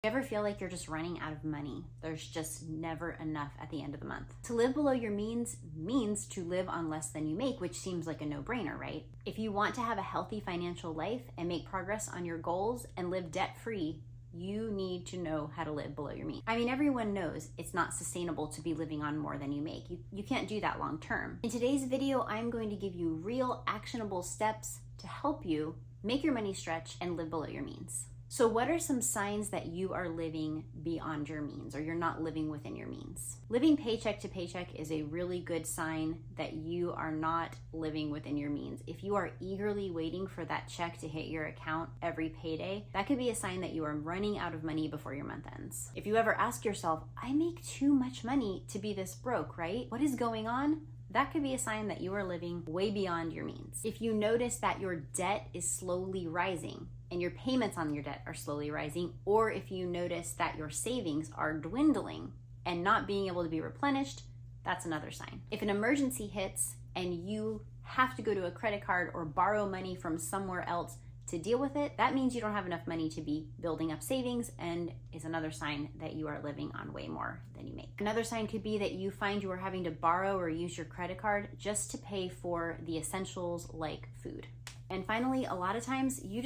You ever feel like you're just running out of money? There's just never enough at the end of the month. To live below your means means to live on less than you make, which seems like a no-brainer, right? If you want to have a healthy financial life and make progress on your goals and live debt-free, you need to know how to live below your means. I mean, everyone knows it's not sustainable to be living on more than you make. You can't do that long term. In today's video, I'm going to give you real actionable steps to help you make your money stretch and live below your means. So what are some signs that you are living beyond your means, or you're not living within your means? Living paycheck to paycheck is a really good sign that you are not living within your means. If you are eagerly waiting for that check to hit your account every payday, that could be a sign that you are running out of money before your month ends. If you ever ask yourself, I make too much money to be this broke, right? What is going on? That could be a sign that you are living way beyond your means. If you notice that your debt is slowly rising and your payments on your debt are slowly rising, or if you notice that your savings are dwindling and not being able to be replenished, that's another sign. If an emergency hits and you have to go to a credit card or borrow money from somewhere else to deal with it, that means you don't have enough money to be building up savings, and is another sign that you are living on way more than you make. Another sign could be that you find you are having to borrow or use your credit card just to pay for the essentials like food. And finally, a lot of times you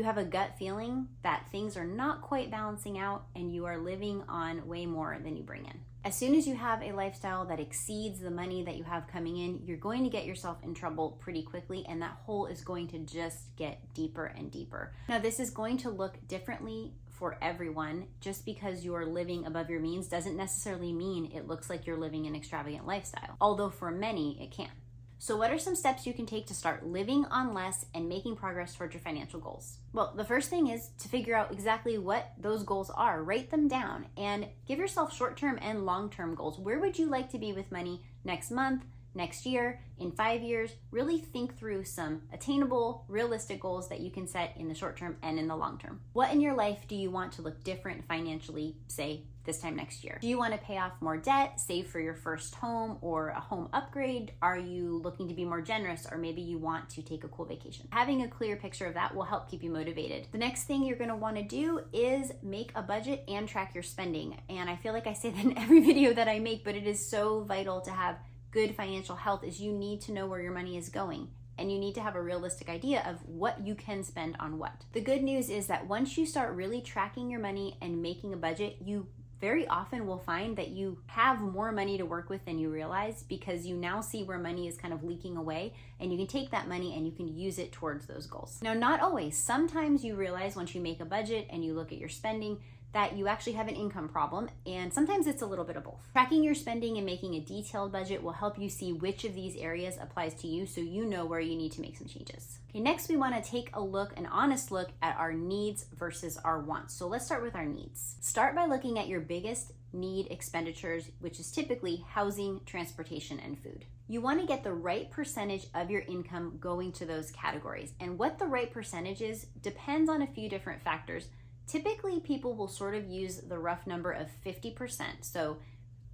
have a gut feeling that things are not quite balancing out and you are living on way more than you bring in. As soon as you have a lifestyle that exceeds the money that you have coming in, you're going to get yourself in trouble pretty quickly, and that hole is going to just get deeper and deeper. Now, this is going to look differently for everyone. Just because you are living above your means doesn't necessarily mean it looks like you're living an extravagant lifestyle, although for many it can. So what are some steps you can take to start living on less and making progress towards your financial goals? Well, the first thing is to figure out exactly what those goals are. Write them down and give yourself short-term and long-term goals. Where would you like to be with money next month, next year, in 5 years? Really think through some attainable, realistic goals that you can set in the short term and in the long term. What in your life do you want to look different financially, say, this time next year? Do you want to pay off more debt, save for your first home or a home upgrade? Are you looking to be more generous, or maybe you want to take a cool vacation? Having a clear picture of that will help keep you motivated. The next thing you're going to want to do is make a budget and track your spending. And I feel like I say that in every video that I make, but it is so vital to have good financial health. Is you need to know where your money is going, and you need to have a realistic idea of what you can spend on what. The good news is that once you start really tracking your money and making a budget, you very often will find that you have more money to work with than you realize, because you now see where money is kind of leaking away, and you can take that money and you can use it towards those goals. Now, not always. Sometimes you realize once you make a budget and you look at your spending that you actually have an income problem, and sometimes it's a little bit of both. Tracking your spending and making a detailed budget will help you see which of these areas applies to you, so you know where you need to make some changes. Okay, next we want to take a look, an honest look at our needs versus our wants. So let's start with our needs. Start by looking at your biggest need expenditures, which is typically housing, transportation, and food. You want to get the right percentage of your income going to those categories, and what the right percentage is depends on a few different factors. Typically, people will sort of use the rough number of 50%. So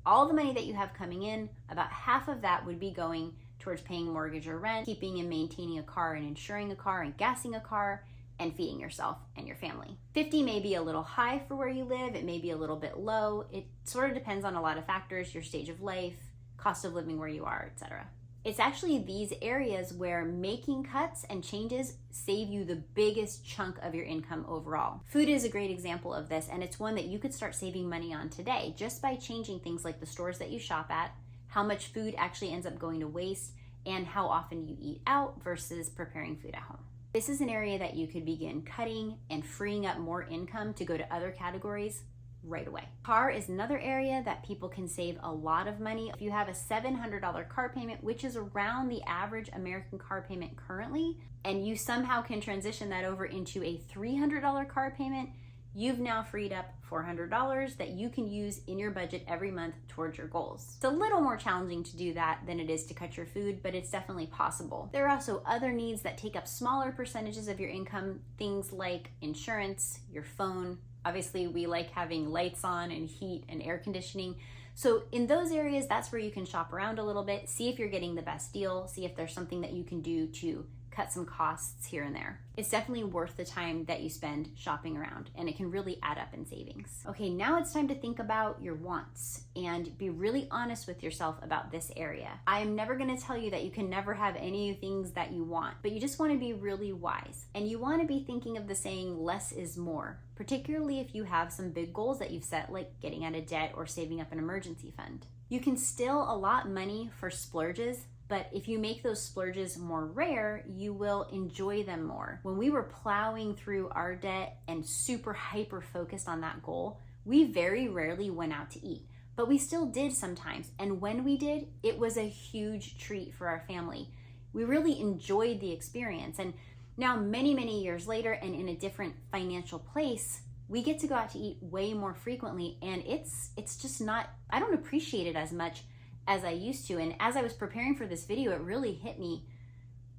all the money that you have coming in, about half of that would be going towards paying mortgage or rent, keeping and maintaining a car and insuring a car and gassing a car, and feeding yourself and your family. 50 may be a little high for where you live. It may be a little bit low. It sort of depends on a lot of factors, your stage of life, cost of living where you are, etc. It's actually these areas where making cuts and changes save you the biggest chunk of your income overall. Food is a great example of this, and it's one that you could start saving money on today just by changing things like the stores that you shop at, how much food actually ends up going to waste, and how often you eat out versus preparing food at home. This is an area that you could begin cutting and freeing up more income to go to other categories right away. Car is another area that people can save a lot of money. If you have a $700 car payment, which is around the average American car payment currently, and you somehow can transition that over into a $300 car payment, you've now freed up $400 that you can use in your budget every month towards your goals. It's a little more challenging to do that than it is to cut your food, but it's definitely possible. There are also other needs that take up smaller percentages of your income, things like insurance, your phone. Obviously, we like having lights on and heat and air conditioning. So in those areas, that's where you can shop around a little bit, see if you're getting the best deal, see if there's something that you can do to cut some costs here and there. It's definitely worth the time that you spend shopping around, and it can really add up in savings. Okay, now it's time to think about your wants and be really honest with yourself about this area. I'm never gonna tell you that you can never have any things that you want, but you just wanna be really wise. And you wanna be thinking of the saying, less is more, particularly if you have some big goals that you've set, like getting out of debt or saving up an emergency fund. You can still allot money for splurges, but if you make those splurges more rare, you will enjoy them more. When we were plowing through our debt and super hyper focused on that goal, we very rarely went out to eat, but we still did sometimes. And when we did, it was a huge treat for our family. We really enjoyed the experience. And now many, many years later and in a different financial place, we get to go out to eat way more frequently, and it's just not, I don't appreciate it as much as I used to. And as I was preparing for this video, it really hit me.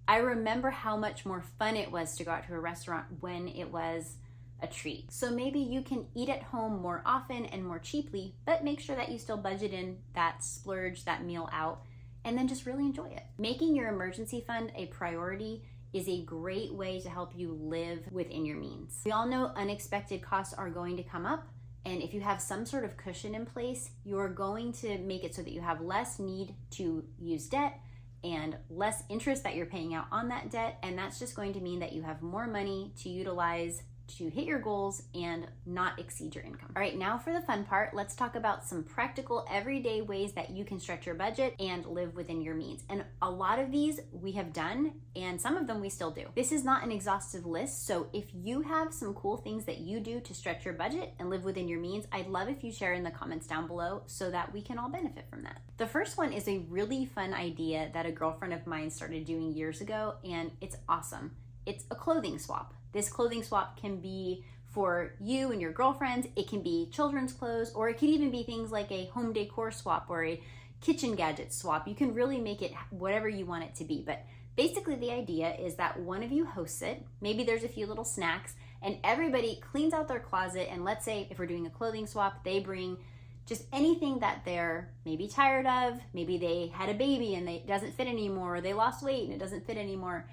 I remember how much more fun it was to go out to a restaurant when it was a treat. So maybe you can eat at home more often and more cheaply, but make sure that you still budget in that splurge, that meal out, and then just really enjoy it. Making your emergency fund a priority is a great way to help you live within your means. We all know unexpected costs are going to come up, and if you have some sort of cushion in place, you're going to make it so that you have less need to use debt and less interest that you're paying out on that debt, and that's just going to mean that you have more money to utilize to hit your goals and not exceed your income. All right, now for the fun part, let's talk about some practical everyday ways that you can stretch your budget and live within your means. And a lot of these we have done, and some of them we still do. This is not an exhaustive list, so if you have some cool things that you do to stretch your budget and live within your means, I'd love if you share in the comments down below so that we can all benefit from that. The first one is a really fun idea that a girlfriend of mine started doing years ago, and it's awesome. It's a clothing swap. This clothing swap can be for you and your girlfriends. It can be children's clothes, or it could even be things like a home decor swap or a kitchen gadget swap. You can really make it whatever you want it to be. But basically the idea is that one of you hosts it. Maybe there's a few little snacks, and everybody cleans out their closet. And let's say if we're doing a clothing swap, they bring just anything that they're maybe tired of. Maybe they had a baby and it doesn't fit anymore, or they lost weight and it doesn't fit anymore.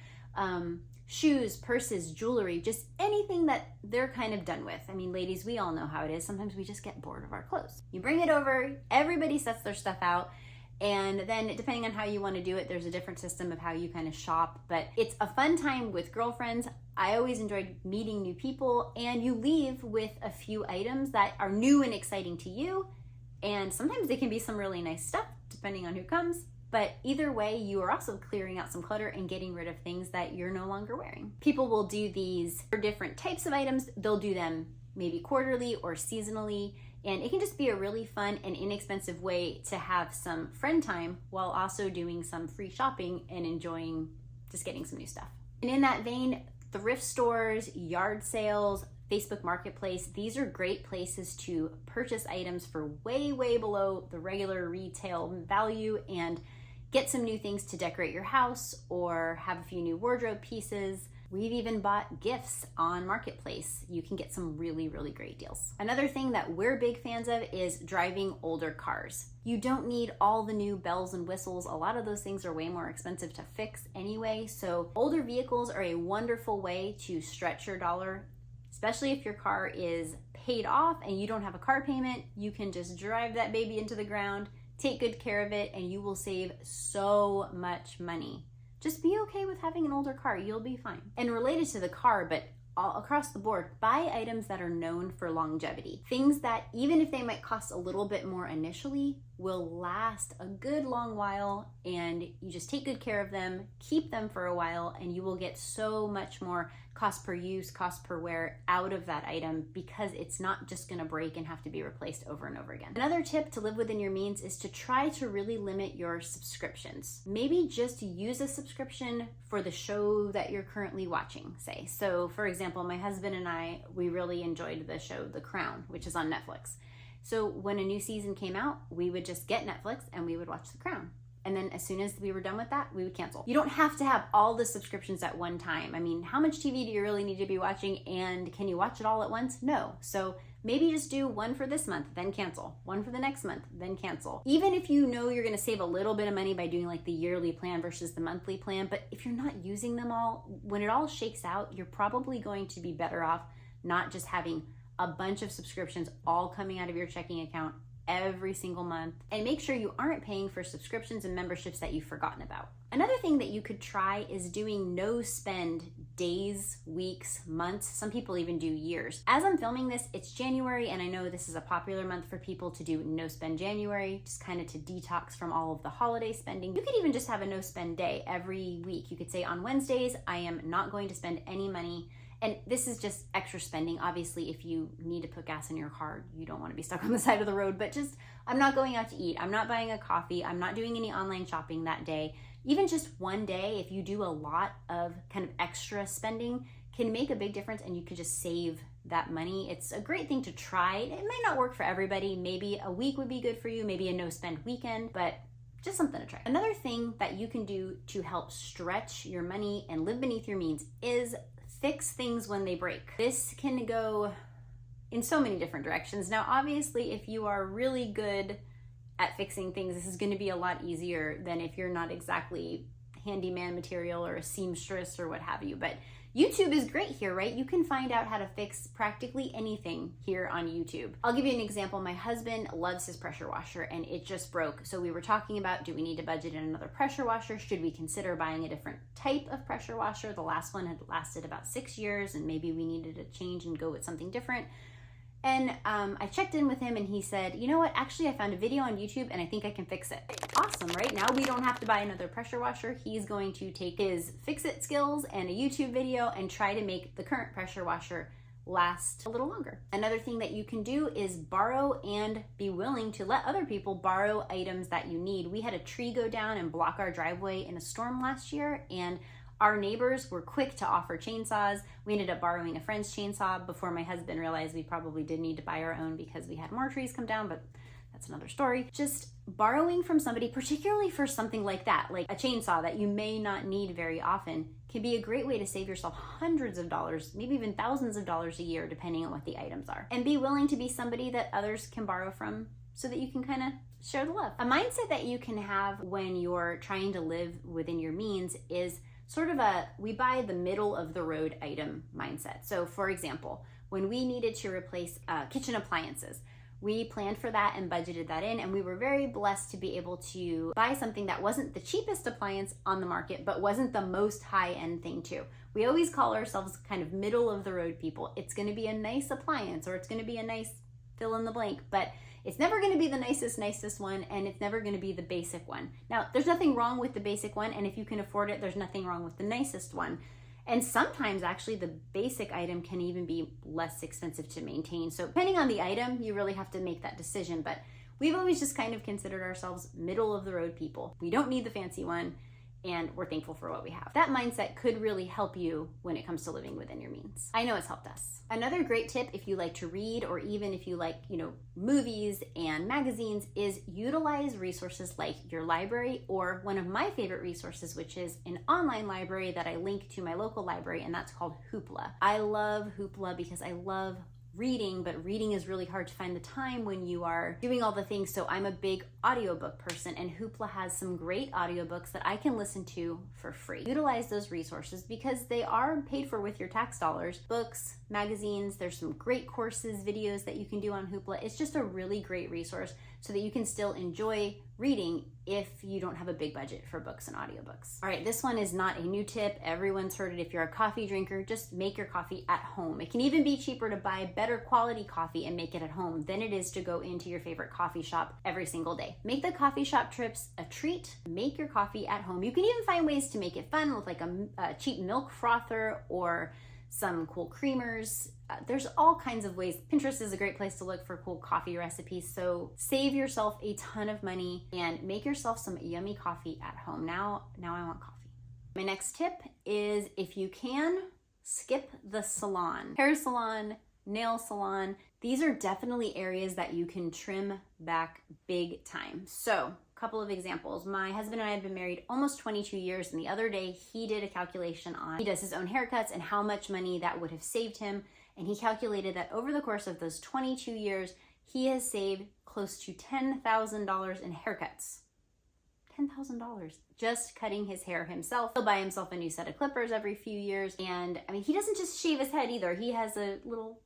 Shoes, purses, jewelry, just anything that they're kind of done with. I mean, ladies, we all know how it is. Sometimes we just get bored of our clothes. You bring it over, everybody sets their stuff out, and then depending on how you want to do it, there's a different system of how you kind of shop, but it's a fun time with girlfriends. I always enjoyed meeting new people, and you leave with a few items that are new and exciting to you, and sometimes they can be some really nice stuff depending on who comes. But either way, you are also clearing out some clutter and getting rid of things that you're no longer wearing. People will do these for different types of items. They'll do them maybe quarterly or seasonally, and it can just be a really fun and inexpensive way to have some friend time while also doing some free shopping and enjoying just getting some new stuff. And in that vein, thrift stores, yard sales, Facebook Marketplace, these are great places to purchase items for way, way below the regular retail value and get some new things to decorate your house or have a few new wardrobe pieces. We've even bought gifts on Marketplace. You can get some really, really great deals. Another thing that we're big fans of is driving older cars. You don't need all the new bells and whistles. A lot of those things are way more expensive to fix anyway. So older vehicles are a wonderful way to stretch your dollar, especially if your car is paid off and you don't have a car payment. You can just drive that baby into the ground, take good care of it, and you will save so much money. Just be okay with having an older car. You'll be fine. And related to the car, but all across the board, buy items that are known for longevity. Things that, even if they might cost a little bit more initially, will last a good long while, and you just take good care of them, keep them for a while, and you will get so much more cost per use, cost per wear out of that item because it's not just gonna break and have to be replaced over and over again. Another tip to live within your means is to try to really limit your subscriptions. Maybe just use a subscription for the show that you're currently watching, say. So for example, my husband and I, we really enjoyed the show The Crown, which is on Netflix. So when a new season came out, we would just get Netflix and we would watch The Crown. And then as soon as we were done with that, we would cancel. You don't have to have all the subscriptions at one time. I mean, how much TV do you really need to be watching, and can you watch it all at once? No. So maybe just do one for this month, then cancel. One for the next month, then cancel. Even if you know you're gonna save a little bit of money by doing like the yearly plan versus the monthly plan, but if you're not using them all, when it all shakes out, you're probably going to be better off not just having a bunch of subscriptions all coming out of your checking account every single month, and make sure you aren't paying for subscriptions and memberships that you've forgotten about. Another thing that you could try is doing no spend days, weeks, months. Some people even do years. As I'm filming this, it's January, and I know this is a popular month for people to do no spend January, just kind of to detox from all of the holiday spending. You could even just have a no spend day every week. You could say on Wednesdays, I am not going to spend any money. And this is just extra spending. Obviously, if you need to put gas in your car, you don't want to be stuck on the side of the road, but just, I'm not going out to eat. I'm not buying a coffee. I'm not doing any online shopping that day. Even just one day, if you do a lot of kind of extra spending, can make a big difference, and you could just save that money. It's a great thing to try. It might not work for everybody. Maybe a week would be good for you, maybe a no spend weekend, but just something to try. Another thing that you can do to help stretch your money and live beneath your means is fix things when they break. This can go in so many different directions. Now, obviously, if you are really good at fixing things, this is going to be a lot easier than if you're not exactly handyman material or a seamstress or what have you. But YouTube is great here, right? You can find out how to fix practically anything here on YouTube. I'll give you an example. My husband loves his pressure washer and it just broke. So we were talking about, do we need to budget in another pressure washer? Should we consider buying a different type of pressure washer? The last one had lasted about 6 years and maybe we needed to change and go with something different. And I checked in with him and he said, you know what, actually I found a video on YouTube and I think I can fix it. Awesome, right? Now we don't have to buy another pressure washer. He's going to take his fix-it skills and a YouTube video and try to make the current pressure washer last a little longer. Another thing that you can do is borrow and be willing to let other people borrow items that you need. We had a tree go down and block our driveway in a storm last year, and our neighbors were quick to offer chainsaws. We ended up borrowing a friend's chainsaw before my husband realized we probably did need to buy our own because we had more trees come down, but that's another story. Just borrowing from somebody, particularly for something like that, like a chainsaw that you may not need very often, can be a great way to save yourself hundreds of dollars, maybe even thousands of dollars a year, depending on what the items are. And be willing to be somebody that others can borrow from so that you can kind of share the love. A mindset that you can have when you're trying to live within your means is sort of we buy the middle of the road item mindset. So for example, when we needed to replace kitchen appliances, we planned for that and budgeted that in, and we were very blessed to be able to buy something that wasn't the cheapest appliance on the market, but wasn't the most high-end thing too. We always call ourselves kind of middle of the road people. It's gonna be a nice appliance, or it's gonna be a nice fill in the blank, but it's never going to be the nicest one, and it's never going to be the basic one. Now, there's nothing wrong with the basic one, and if you can afford it, there's nothing wrong with the nicest one. And sometimes actually the basic item can even be less expensive to maintain. So depending on the item, you really have to make that decision. But we've always just kind of considered ourselves middle of the road people. We don't need the fancy one, and we're thankful for what we have. That mindset could really help you when it comes to living within your means. I know it's helped us. Another great tip, if you like to read, or even if you like, movies and magazines, is utilize resources like your library, or one of my favorite resources, which is an online library that I link to my local library, and that's called Hoopla. I love Hoopla because I love reading, but reading is really hard to find the time when you are doing all the things. So I'm a big audiobook person, and Hoopla has some great audiobooks that I can listen to for free. Utilize those resources because they are paid for with your tax dollars. Books, magazines, there's some great courses, videos that you can do on Hoopla. It's just a really great resource so that you can still enjoy reading if you don't have a big budget for books and audiobooks. All right, this one is not a new tip. Everyone's heard it. If you're a coffee drinker, just make your coffee at home. It can even be cheaper to buy better quality coffee and make it at home than it is to go into your favorite coffee shop every single day. Make the coffee shop trips a treat. Make your coffee at home. You can even find ways to make it fun with like a cheap milk frother or some cool creamers. There's all kinds of ways. Pinterest is a great place to look for cool coffee recipes. So save yourself a ton of money and make yourself some yummy coffee at home. Now I want coffee. My next tip is, if you can, skip the salon. Hair salon, nail salon. These are definitely areas that you can trim back big time. So couple of examples. My husband and I have been married almost 22 years, and the other day he did a calculation on, he does his own haircuts and how much money that would have saved him. And he calculated that over the course of those 22 years, he has saved close to $10,000 in haircuts. $10,000 just cutting his hair himself. He'll buy himself a new set of clippers every few years. And I mean, he doesn't just shave his head either. He has a little,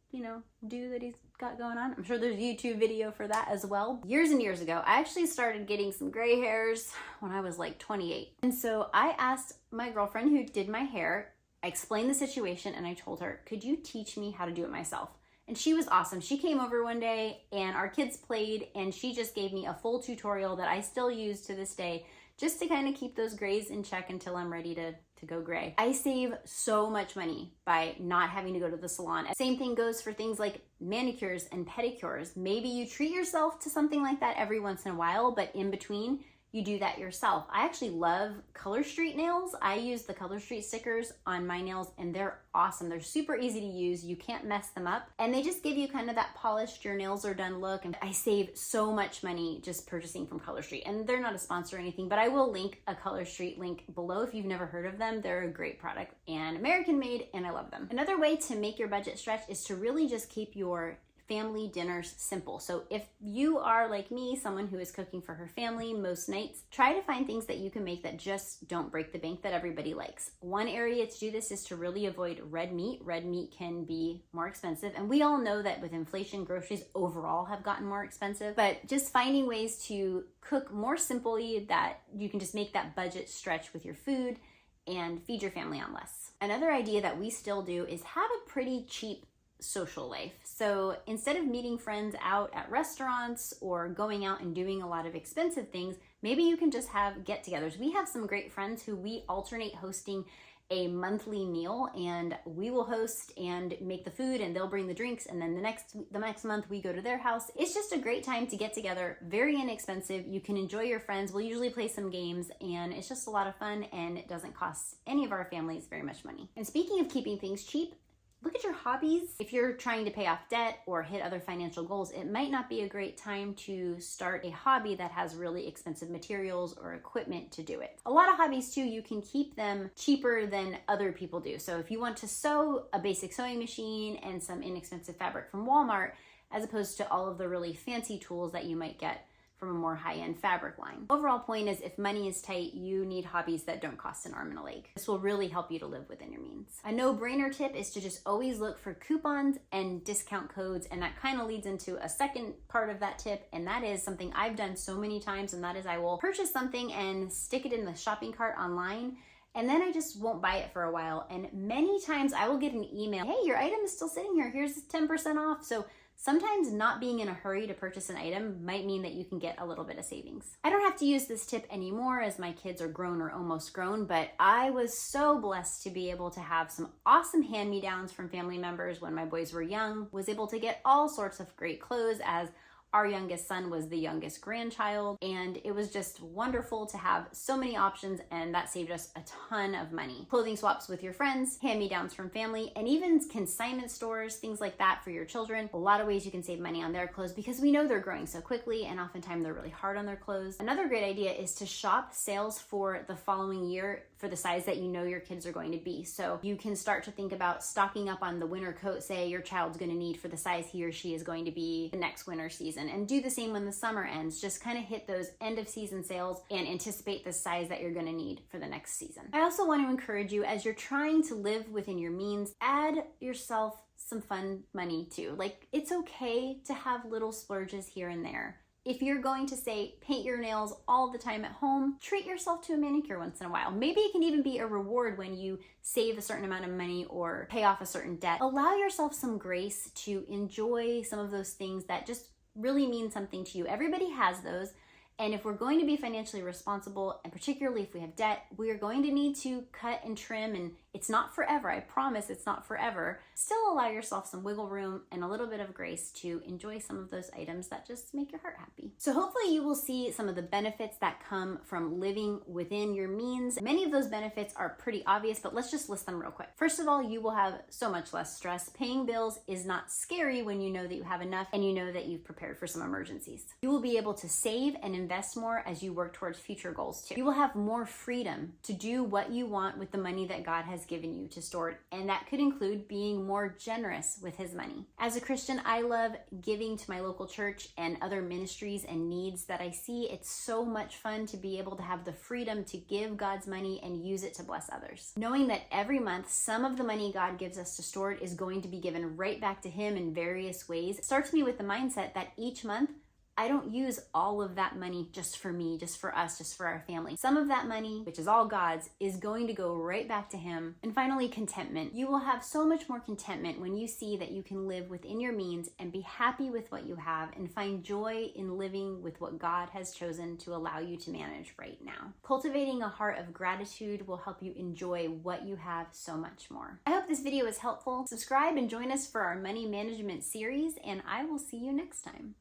do that he's got going on. I'm sure there's a YouTube video for that as well. Years and years ago, I actually started getting some gray hairs when I was like 28. And so I asked my girlfriend who did my hair, I explained the situation and I told her, could you teach me how to do it myself? And she was awesome. She came over one day and our kids played and she just gave me a full tutorial that I still use to this day just to kind of keep those grays in check until I'm ready to go gray. I save so much money by not having to go to the salon. Same thing goes for things like manicures and pedicures. Maybe you treat yourself to something like that every once in a while, but in between, you do that yourself. I actually love Color Street nails. I use the Color Street stickers on my nails and they're awesome. They're super easy to use. You can't mess them up. And they just give you kind of that polished, your nails are done look. And I save so much money just purchasing from Color Street. And they're not a sponsor or anything, but I will link a Color Street link below if you've never heard of them. They're a great product and American made and I love them. Another way to make your budget stretch is to really just keep your family dinners simple. So if you are like me, someone who is cooking for her family most nights, try to find things that you can make that just don't break the bank that everybody likes. One area to do this is to really avoid red meat. Red meat can be more expensive. And we all know that with inflation, groceries overall have gotten more expensive, but just finding ways to cook more simply that you can just make that budget stretch with your food and feed your family on less. Another idea that we still do is have a pretty cheap social life. So instead of meeting friends out at restaurants or going out and doing a lot of expensive things, maybe you can just have get-togethers. We have some great friends who we alternate hosting a monthly meal and we will host and make the food and they'll bring the drinks and then the next month we go to their house. It's just a great time to get together, very inexpensive. You can enjoy your friends. We'll usually play some games and it's just a lot of fun and it doesn't cost any of our families very much money. And speaking of keeping things cheap, look at your hobbies. If you're trying to pay off debt or hit other financial goals, it might not be a great time to start a hobby that has really expensive materials or equipment to do it. A lot of hobbies too, you can keep them cheaper than other people do. So if you want to sew, a basic sewing machine and some inexpensive fabric from Walmart, as opposed to all of the really fancy tools that you might get from a more high-end fabric line. Overall point is if money is tight, you need hobbies that don't cost an arm and a leg. This will really help you to live within your means. A no-brainer tip is to just always look for coupons and discount codes, and that kind of leads into a second part of that tip, and that is something I've done so many times, and that is I will purchase something and stick it in the shopping cart online, and then I just won't buy it for a while. And many times I will get an email, hey, your item is still sitting here, here's 10% off. So sometimes not being in a hurry to purchase an item might mean that you can get a little bit of savings. I don't have to use this tip anymore as my kids are grown or almost grown, but I was so blessed to be able to have some awesome hand-me-downs from family members when my boys were young, was able to get all sorts of great clothes as our youngest son was the youngest grandchild, and it was just wonderful to have so many options, and that saved us a ton of money. Clothing swaps with your friends, hand-me-downs from family, and even consignment stores, things like that for your children. A lot of ways you can save money on their clothes because we know they're growing so quickly, and oftentimes they're really hard on their clothes. Another great idea is to shop sales for the following year for the size that you know your kids are going to be. So you can start to think about stocking up on the winter coat, say your child's going to need for the size he or she is going to be the next winter season, and do the same when the summer ends. Just kind of hit those end of season sales and anticipate the size that you're going to need for the next season. I also want to encourage you, as you're trying to live within your means, add yourself some fun money too. Like, it's okay to have little splurges here and there. If you're going to say paint your nails all the time at home, treat yourself to a manicure once in a while. Maybe it can even be a reward when you save a certain amount of money or pay off a certain debt. Allow yourself some grace to enjoy some of those things that just really mean something to you. Everybody has those. And if we're going to be financially responsible, and particularly if we have debt, we are going to need to cut and trim, and it's not forever. I promise it's not forever. Still allow yourself some wiggle room and a little bit of grace to enjoy some of those items that just make your heart happy. So hopefully you will see some of the benefits that come from living within your means. Many of those benefits are pretty obvious, but let's just list them real quick. First of all, you will have so much less stress. Paying bills is not scary when you know that you have enough and you know that you've prepared for some emergencies. You will be able to save and invest more as you work towards future goals too. You will have more freedom to do what you want with the money that God has has given you to steward, and that could include being more generous with his money. As a Christian, I love giving to my local church and other ministries and needs that I see. It's so much fun to be able to have the freedom to give God's money and use it to bless others. Knowing that every month, some of the money God gives us to steward is going to be given right back to him in various ways starts me with the mindset that each month, I don't use all of that money just for me, just for us, just for our family. Some of that money, which is all God's, is going to go right back to him. And finally, contentment. You will have so much more contentment when you see that you can live within your means and be happy with what you have and find joy in living with what God has chosen to allow you to manage right now. Cultivating a heart of gratitude will help you enjoy what you have so much more. I hope this video is helpful. Subscribe and join us for our money management series, and I will see you next time.